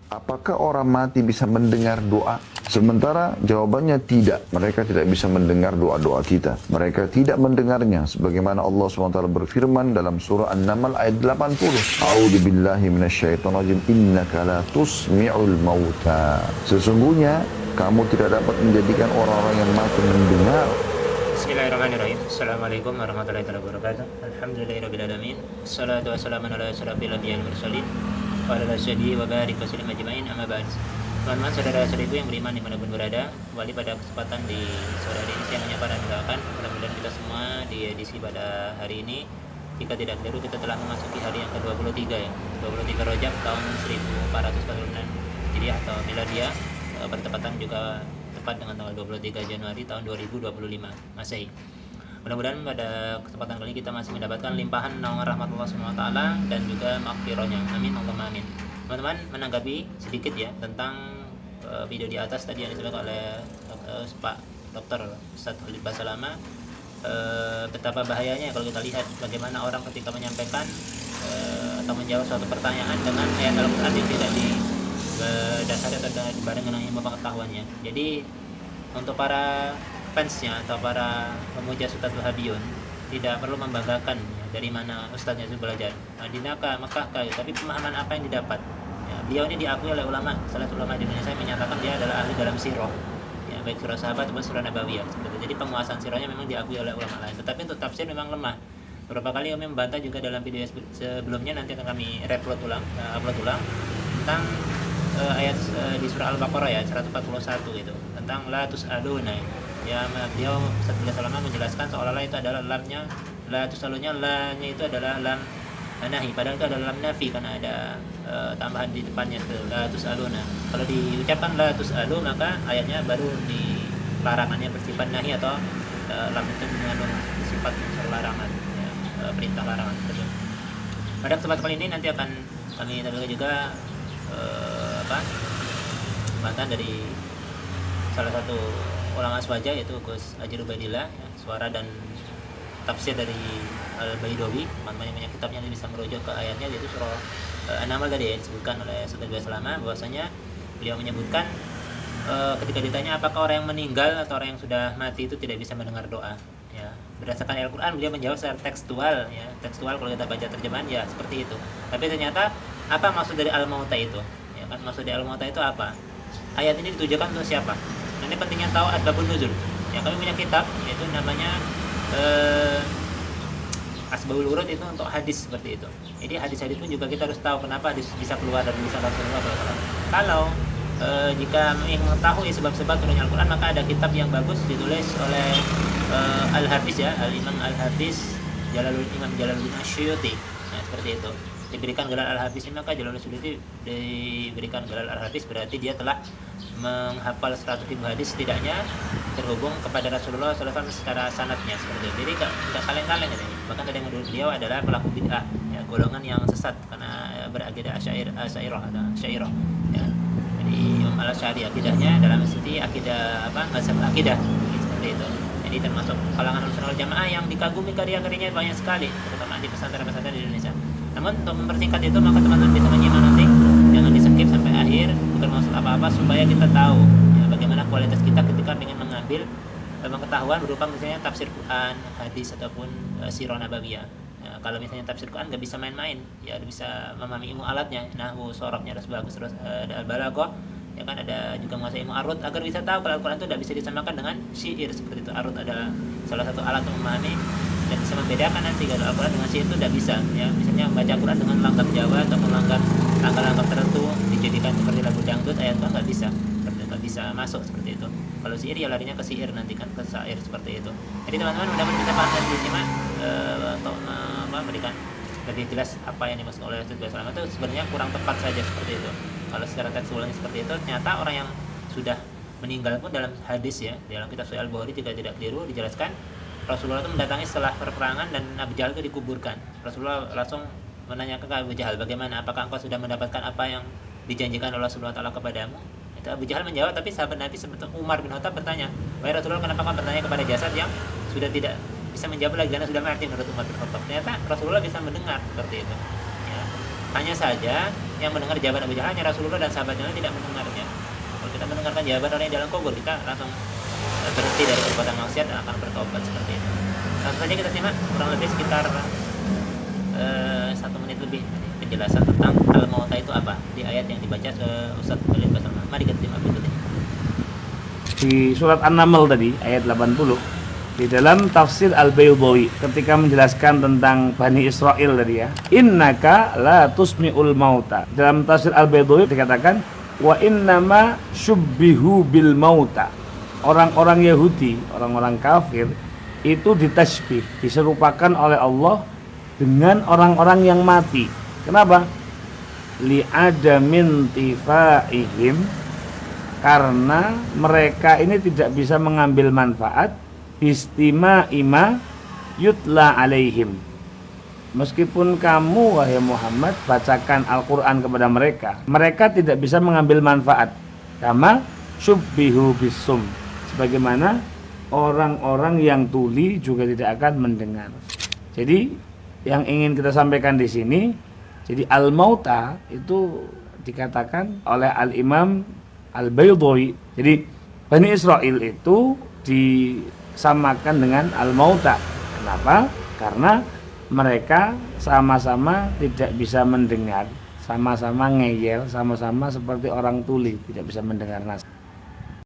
Apakah orang mati bisa mendengar doa? Sementara jawabannya tidak. Mereka tidak bisa mendengar doa-doa kita. Mereka tidak mendengarnya. Sebagaimana Allah SWT berfirman dalam surah An-Naml ayat 80. A'udzu billahi minasyaitonir rajim. Innaka la tusmi'ul mauta. Sesungguhnya kamu tidak dapat menjadikan orang-orang yang mati mendengar. Bismillahirrahmanirrahim. Assalamualaikum warahmatullahi wabarakatuh. Alhamdulillahirabbil alamin. Wassalatu wassalamu ala asyrafil anbiya'i wal mursalin wa ala alihi wa barik wasallim ajmain. Amma ba'd. Teman-teman, saudara-saudariku yang beriman dimanapun berada, kembali pada kesempatan di sore hari ini saya menyapa dan mendoakan mudah-mudahan kita semua di edisi pada hari ini, jika tidak keliru, kita telah memasuki hari yang ke-23 ya. 23 Rajab tahun 1446 Hijriah atau Miladiah, bertepatan juga tepat dengan tanggal 23 Januari tahun 2025 Masehi. Mudah-mudahan pada kesempatan kali ini kita masih mendapatkan limpahan naungan rahmat Allah SWT dan juga maghfirahnya. Amin Allahumma amin. Teman-teman, menanggapi sedikit ya tentang video di atas tadi yang disampaikan oleh Pak Dr. Ustadz Khalid Basalamah, betapa bahayanya kalau kita lihat bagaimana orang ketika menyampaikan atau menjawab suatu pertanyaan dengan ayat Al-Quran yang tidak dasar atau dibareng dengan ilmu pengetahuannya. Jadi untuk para fansnya atau para pemuja Ustadz Wahabiyun tidak perlu membanggakan ya, dari mana ustadznya itu belajar, Madinah kah, Mekah kah, tapi pemahaman apa yang didapat ya, beliau ini diakui oleh ulama, salah satu ulama di Indonesia menyatakan dia adalah ahli dalam sirah ya, baik surah sahabat ataupun surah nabawiyah seperti itu. Jadi penguasaan sirahnya memang diakui oleh ulama lain, tetapi untuk tafsir memang lemah. Beberapa kali kami membantah juga dalam video sebelumnya, nanti akan kami upload ulang tentang ayat di surah Al-Baqarah ya 141 itu tentang la tus'aluna ya. Beliau Ustaz Salama menjelaskan seolah-olah itu adalah lamnya, la tus'alunya, la-nya itu adalah lam nahi, padahal itu adalah lam nafi karena ada tambahan di depannya itu la tus'aluna. Kalau diucapkan la tus'alu maka ayatnya baru di larangannya bersifat nahi atau lam itu mengandung sifat unsur larangan ya, perintah larangan gitu. Pada kesempatan kali ini nanti akan kami tampilkan juga bantahan dari salah satu ulama aswaja yaitu Gus Haji Ubaidillah ya, suara dan tafsir dari Al-Baidawi. Teman-teman yang punya kitabnya bisa merujuk ke ayatnya yaitu surah An-Naml tadi ya, disebutkan oleh Ustaz Selama bahwasanya beliau menyebutkan ketika ditanya apakah orang yang meninggal atau orang yang sudah mati itu tidak bisa mendengar doa ya, berdasarkan Al-Quran beliau menjawab secara tekstual ya, tekstual kalau kita baca terjemahan ya seperti itu. Tapi ternyata apa maksud dari al-mauta itu ya kan, maksud dari al-mauta itu apa, ayat ini ditujukan untuk siapa. Nah, ini pentingnya tahu asbabun nuzul ya. Kami punya kitab yaitu namanya Asbabul Wurud itu untuk hadis seperti itu. Jadi hadis-hadis pun juga kita harus tahu kenapa hadis bisa keluar dari lisan Rasulullah SAW. Kalau jika ingin mengetahui sebab-sebab turunnya Al-Quran, maka ada kitab yang bagus ditulis oleh Al-Hafiz ya, Al-Imam Al-Hafiz Imam Jalaluddin Asyuyuti. Nah, seperti itu. Diberikan gelar Al-Hafiz, maka Jalaluddin Asyuyuti diberikan gelar Al-Hafiz berarti dia telah menghafal 100.000 hadis setidaknya terhubung kepada Rasulullah SAW secara sanadnya seperti itu. Jadi tidak kaleng-kaleng ini. Bahkan ada yang menurut beliau adalah pelaku bid'ah ya, golongan yang sesat karena berakidah Asy'ariyah ya. Jadi Imam Al-Asy'ari akidahnya dalam sisi akidah mazhab akidah seperti itu. Jadi termasuk kalangan Ahlussunnah wal Jamaah yang dikagumi karya-karyanya banyak sekali, terutama di pesantren-pesantren di Indonesia. Namun untuk mempersingkat itu maka teman-teman bisa menyimak nanti, jangan di-skip sampai akhir, bukan maksud apa-apa, supaya kita tahu ya, bagaimana kualitas kita ketika ingin mengambil pengetahuan berupa misalnya tafsir Quran, hadis ataupun sirah nabawiyah. Ya, kalau misalnya tafsir Quran nggak bisa main-main, ya bisa memahami ilmu alatnya, nahwu, sorobnya harus bagus, terus ada al-balaghah, ya kan, ada juga menguasai ilmu arut agar bisa tahu kalau Al-Quran itu tidak bisa disamakan dengan syair seperti itu. Arut adalah salah satu alat untuk memahami dan bisa membedakan nanti kalau Al-Quran dengan syair itu tidak bisa ya. Misalnya membaca Al-Quran dengan langgam Jawa atau langgam langgam tertentu dijadikan seperti lagu dangdut, ayat itu nggak bisa, nggak bisa masuk seperti itu. Kalau syair ya larinya ke syair nanti kan, ke syair seperti itu. Jadi teman-teman mudah-mudahan bisa paham dan disimak untuk memberikan lebih jelas apa yang dimaksud oleh Ustaz Selama itu sebenarnya kurang tepat saja seperti itu. Kalau secara tekstualnya seperti itu, ternyata orang yang sudah meninggal pun dalam hadis ya, dalam kitab Sahih Al-Bukhari juga tidak keliru dijelaskan Rasulullah itu mendatangi setelah perperangan dan Abu Jahal itu dikuburkan. Rasulullah langsung menanyakan ke Abu Jahal, bagaimana, apakah engkau sudah mendapatkan apa yang dijanjikan oleh Allah Subhanahu wa taala kepadamu? Itu Abu Jahal menjawab, tapi sahabat Nabi seperti Umar bin Khattab bertanya, wahai Rasulullah, kenapa kau bertanya kepada jasad yang sudah tidak bisa menjawab lagi karena sudah mati? Menurut Umar bin Khattab, ternyata Rasulullah bisa mendengar seperti itu ya. Hanya saja yang mendengar jawaban Abu Jahal, hanya Rasulullah dan sahabatnya tidak mendengarnya. Kalau kita mendengarkan jawaban orang yang dalam kubur, kita langsung berhenti dari perbuatan maksiat dan akan bertobat seperti itu. Langsung saja kita simak kurang lebih sekitar 1 menit lebih penjelasan tentang al-mauta itu apa di ayat yang dibaca Ustaz Khalid Basma. Mari kita simak berikutnya. Di surat An-Naml tadi ayat 80, di dalam tafsir Al-Baydawi ketika menjelaskan tentang Bani Israel tadi ya, innaka la tusmi'ul mauta. Dalam tafsir Al-Baydawi dikatakan wa innama syubbihu bil mauta. Orang-orang Yahudi, orang-orang kafir itu ditasbih, diserupakan oleh Allah dengan orang-orang yang mati. Kenapa? Li'adamin tifaihim, karena mereka ini tidak bisa mengambil manfaat istima ima yutla alaihim. Meskipun kamu wahai Muhammad bacakan Al-Quran kepada mereka, mereka tidak bisa mengambil manfaat. Kama syubbihu bisum, sebagaimana orang-orang yang tuli juga tidak akan mendengar. Jadi yang ingin kita sampaikan di sini, jadi al-mauta itu dikatakan oleh Al-Imam Al-Baydawi. Jadi Bani Israel itu disamakan dengan al-mauta. Kenapa? Karena mereka sama-sama tidak bisa mendengar, sama-sama ngeyel, sama-sama seperti orang tuli, tidak bisa mendengar nas.